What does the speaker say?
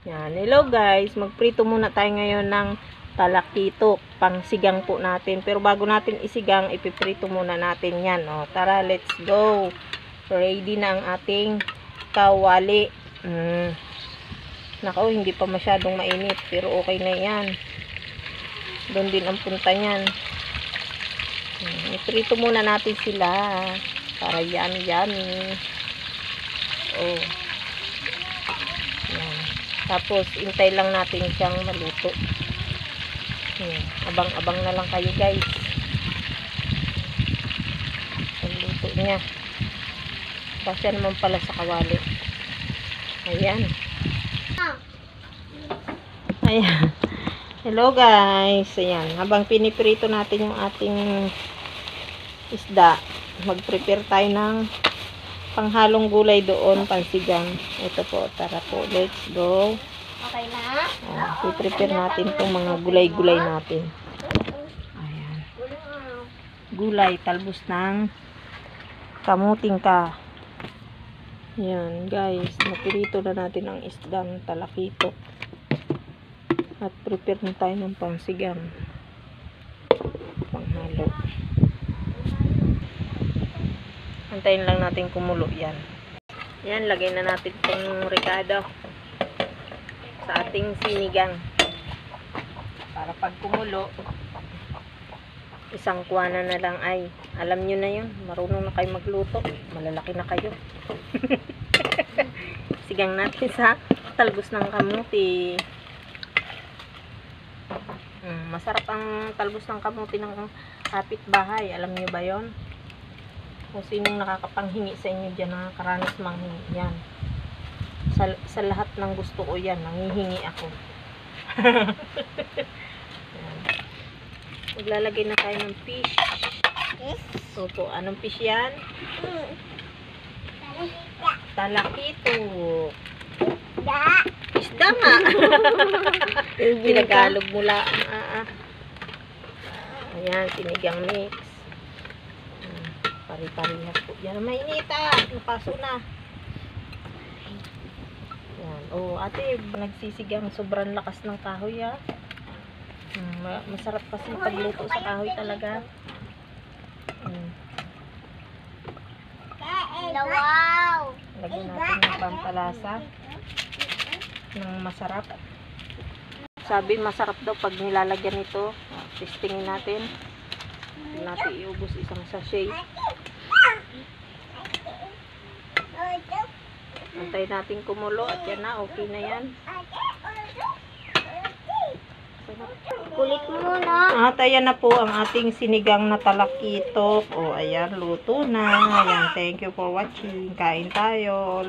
Yan. Hello guys, magprito muna tayo ngayon ng talakitok. Pangsigang po natin. Pero bago natin isigang, ipiprito muna natin yan. O, tara, let's go. Ready na ang ating kawali. Nako, hindi pa masyadong mainit. Pero okay na yan. Doon din ang punta niyan. Iprito muna natin sila. Para yummy. Oh. Yan. Tapos, intay lang natin siyang maluto. Abang-abang na lang kayo guys. Ang luto niya. Kasi naman pala sa kawali. Ayan. Ayan. Hello guys. Ayan. Habang piniprito natin yung ating isda, mag-prepare tayo ng panghalong gulay doon, pansigang. Ito po, tara po, let's go. Okay na? I-prepare natin itong mga gulay-gulay natin. Ayan. Gulay, talbos ng kamuting ka. Ayan, guys. Napirito na natin ang isdang talakitok. At prepare na tayo ng pansigang. Panghalo. Antayin lang natin kumulo yan. Yan, lagay na natin itong ricado sa ating sinigang. Para pag kumulo, isang kuwanan na lang ay, alam nyo na yun, marunong na kayo magluto. Malalaki na kayo. Sigang natin sa talbos ng kamuti. Masarap ang talbos ng kamuti ng kapitbahay. Alam nyo ba yon? Kung sinong nakakapanghingi sa inyo dyan, nakakaranas manghingi yan. Sa lahat ng gusto ko yan, nangihingi ako. Maglalagay na tayo ng fish. Opo, anong fish yan? Talakitok. Isda nga. Pinagalog mula. Ayan, sinigang mix. Pari-parihas po. Yan, mainita. Napaso na. Yan. Oh, ate, nagsisigang sobrang lakas ng kahoy, ha. Masarap kasi pagluto sa kahoy talaga. Wow! Lagyan natin ng pampalasa ng masarap. Sabi masarap daw pag nilalagyan ito. Testingin natin. Hindi natin iubos isang sachet. Antayin natin kumulo at yan na, okay na yan. Kulit mo muna. At ayan na po ang ating sinigang na talakitok. O, ayan, luto na. Ayan, thank you for watching. Kain tayo.